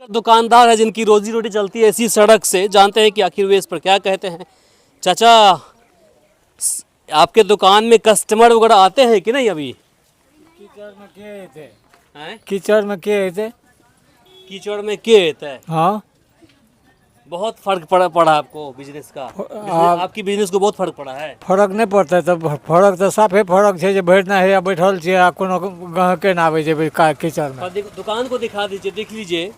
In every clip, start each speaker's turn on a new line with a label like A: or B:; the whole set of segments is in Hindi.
A: दुकानदार है जिनकी रोजी रोटी चलती है इसी सड़क से, जानते हैं कि आखिर वे इस पर क्या कहते हैं। चाचा, आपके दुकान में कस्टमर वगैरह आते हैं कि नहीं? अभी
B: कीचड़ में के थे
A: हैं?
B: कीचड़ में के थे
A: कीचड़ में के थे।
B: हाँ
A: बहुत फर्क पड़ा आपको बिजनेस का? आपकी बिजनेस को बहुत फर्क पड़ा है?
B: फर्क नहीं पड़ता है, तब फर्क तो साफे फर्क है। बैठना है या बैठल छे आ कोनो ग्राहके ना आवे जे कीचड़ में।
A: दुकान को दिखा दीजिए, देख लीजिए,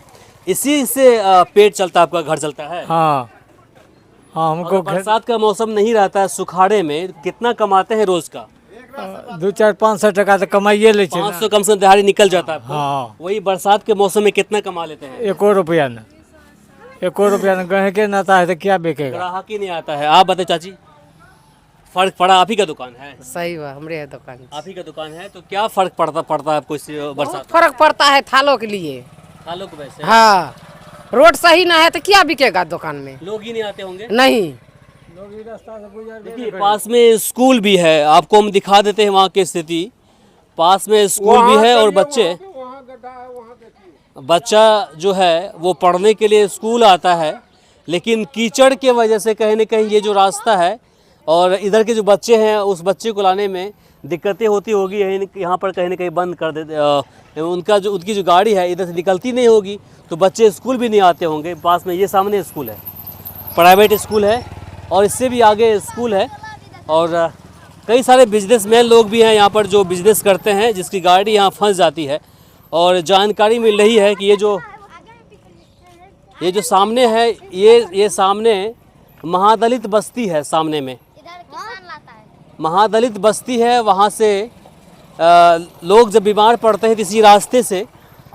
A: इसी से पेट चलता है, आपका घर चलता है?
B: हाँ हाँ, हमको
A: बरसात का मौसम नहीं रहता है, सुखाड़े में कितना कमाते हैं रोज का?
B: 200-500 टका तो कमाइए ले
A: 500 कम से दिहाड़ी निकल जाता है आपको।
B: हाँ,
A: वही बरसात के मौसम में कितना कमा लेते हैं?
B: 1 रुपया न 1 रुपया न ग्राहके ना आता है तो क्या बेचेगा?
A: ग्राहक ही नहीं आता है। आप बताए चाची, फर्क पड़ा? आप ही का दुकान है?
C: सही बा, हमरे है दुकान।
A: आप ही का दुकान है तो क्या फर्क पड़ता है आपको इस बरसात?
C: फर्क पड़ता है थालों के लिए।
A: हालों को वैसे
C: हाँ, रोड सही ना है तो क्या बिकेगा दुकान में?
A: लोग ही नहीं आते होंगे।
C: नहीं,
A: देखिए, पास में स्कूल भी है, आपको हम दिखा देते हैं वहाँ की स्थिति। पास में स्कूल भी है और बच्चा जो है वो पढ़ने के लिए स्कूल आता है, लेकिन कीचड़ के वजह से कहीं न कहीं ये जो रास्ता है और इधर के जो बच्चे हैं उस बच्चे को लाने में दिक्कतें होती होगी। यहाँ पर कहीं न कहीं बंद कर देते, उनकी जो गाड़ी है इधर से निकलती नहीं होगी, तो बच्चे स्कूल भी नहीं आते होंगे। पास में ये सामने स्कूल है, प्राइवेट स्कूल है, और इससे भी आगे स्कूल है, और कई सारे बिजनेसमैन लोग भी हैं यहाँ पर जो बिज़नेस करते हैं, जिसकी गाड़ी यहाँ फंस जाती है। और जानकारी मिल रही है कि ये जो सामने है, ये सामने महादलित बस्ती है। सामने में महादलित बस्ती है, वहाँ से लोग जब बीमार पड़ते हैं किसी रास्ते से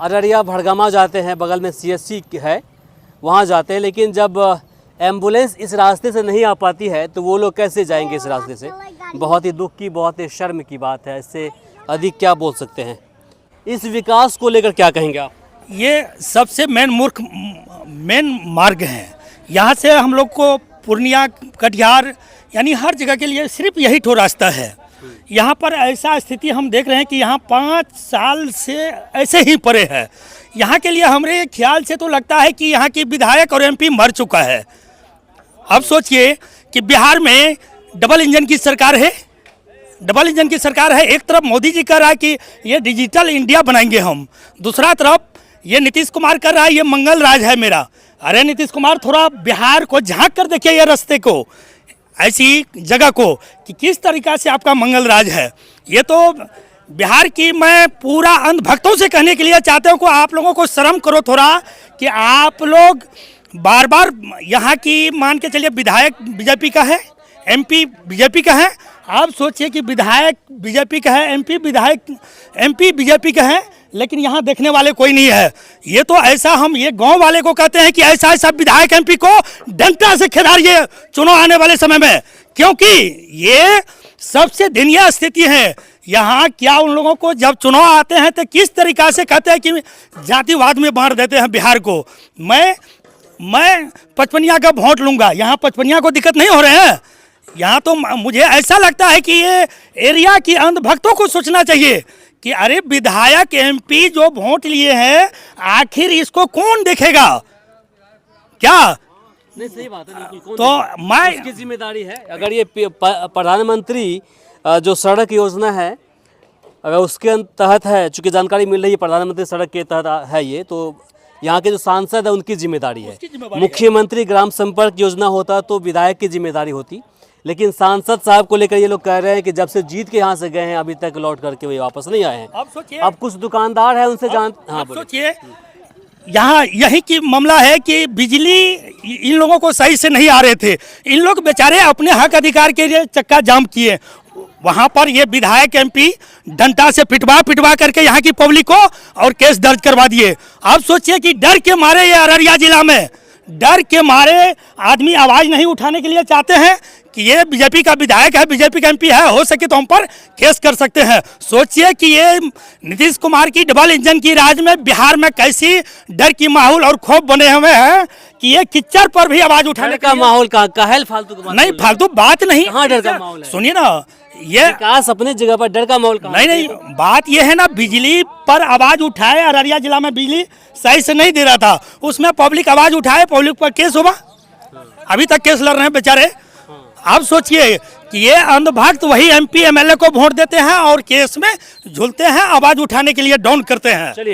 A: अररिया भड़गामा जाते हैं, बगल में CSC है, वहाँ जाते हैं। लेकिन जब एम्बुलेंस इस रास्ते से नहीं आ पाती है तो वो लोग कैसे जाएंगे इस रास्ते से? बहुत ही दुख की, बहुत ही शर्म की बात है। इससे अधिक क्या बोल सकते हैं? इस विकास को लेकर क्या कहेंगे आप?
D: ये सबसे मेन मार्ग है। यहाँ से हम लोग को पूर्णिया, कटिहार, यानी हर जगह के लिए सिर्फ यही ठो रास्ता है। यहाँ पर ऐसा स्थिति हम देख रहे हैं कि यहाँ 5 साल से ऐसे ही पड़े हैं। यहाँ के लिए हमारे ख्याल से तो लगता है कि यहाँ की विधायक और MP मर चुका है। अब सोचिए कि बिहार में डबल इंजन की सरकार है, एक तरफ मोदी जी कह रहा है कि ये डिजिटल इंडिया बनाएंगे हम, दूसरा तरफ ये नीतीश कुमार कर रहा है ये मंगल राज है मेरा। अरे नीतीश कुमार, थोड़ा बिहार को झांक कर देखिए, ये रास्ते को, ऐसी जगह को, कि किस तरीक़ा से आपका मंगल राज है। ये तो बिहार की, मैं पूरा अंधभक्तों से कहने के लिए चाहता हूँ कि आप लोगों को शर्म करो थोड़ा, कि आप लोग बार बार यहाँ की, मान के चलिए विधायक बीजेपी का है, MP बीजेपी का है, आप सोचिए कि विधायक बीजेपी का है, MP बीजेपी का है, लेकिन यहाँ देखने वाले कोई नहीं है। ये तो ऐसा, हम ये गांव वाले को कहते हैं कि ऐसा विधायक MP को डंडा से खिलाड़िए चुनाव आने वाले समय में, क्योंकि ये सबसे दयनीय स्थिति है। यहाँ क्या उन लोगों को जब चुनाव आते हैं तो किस तरीक़ा से कहते हैं कि जातिवाद में बांट देते हैं बिहार को। मैं 55 का वोट लूँगा, यहाँ 55 को दिक्कत नहीं हो रहे हैं। यहाँ तो मुझे ऐसा लगता है कि ये एरिया की अंधभक्तों को सोचना चाहिए कि अरे विधायक MP जो वोट लिए हैं, आखिर इसको कौन देखेगा? क्या
A: नहीं, सही बात है, बिल्कुल।
D: तो मैं,
A: इसकी जिम्मेदारी है, अगर ये प्रधानमंत्री जो सड़क योजना है, अगर उसके तहत है, चूँकि जानकारी मिल रही है प्रधानमंत्री सड़क के तहत है ये, तो यहाँ के जो सांसद है उनकी जिम्मेदारी है। मुख्यमंत्री ग्राम संपर्क योजना होता तो विधायक की जिम्मेदारी होती, लेकिन सांसद साहब को लेकर ये लोग कह रहे हैं कि जब से जीत के यहाँ से गए हैं अभी तक लौट करके वे वापस नहीं आए हैं।
D: अब सोचिए,
A: अब कुछ दुकानदार हैं उनसे हाँ,
D: सोचिए, यहाँ यही की मामला है कि बिजली इन लोगों को सही से नहीं आ रहे थे, इन लोग बेचारे अपने हक अधिकार के लिए चक्का जाम किए। वहाँ पर ये विधायक MP डंडा से पिटवा करके यहाँ की पब्लिक को और केस दर्ज करवा दिए। अब सोचिए कि डर के मारे ये अररिया जिला में, डर के मारे आदमी आवाज़ नहीं उठाने के लिए चाहते हैं कि ये बीजेपी का विधायक है, बीजेपी का MP है, हो सके तो हम पर केस कर सकते हैं। सोचिए कि ये नीतीश कुमार की डबल इंजन की राज में बिहार में कैसी डर की माहौल और खौफ बने हुए हैं कि ये कीचड़ पर भी आवाज़ उठाने
A: का माहौल का है, फालतू की बात
D: नहीं, फालतू बात नहीं,
A: कहाँ डर का माहौल है?
D: सुनिए ना, ये
A: विकास अपने जगह पर, डर का माहौल कहाँ?
D: नहीं नहीं, बात ये है ना, बिजली पर आवाज उठाए, अररिया जिला में बिजली सही से नहीं दे रहा था, उसमें पब्लिक आवाज उठाए, पब्लिक पर केस हुआ, अभी तक केस लड़ रहे हैं बेचारे। आप सोचिए कि ये अंधभक्त वही MP MLA को वोट देते हैं और केस में झूलते हैं, आवाज उठाने के लिए डाउन करते हैं।
A: चलिए।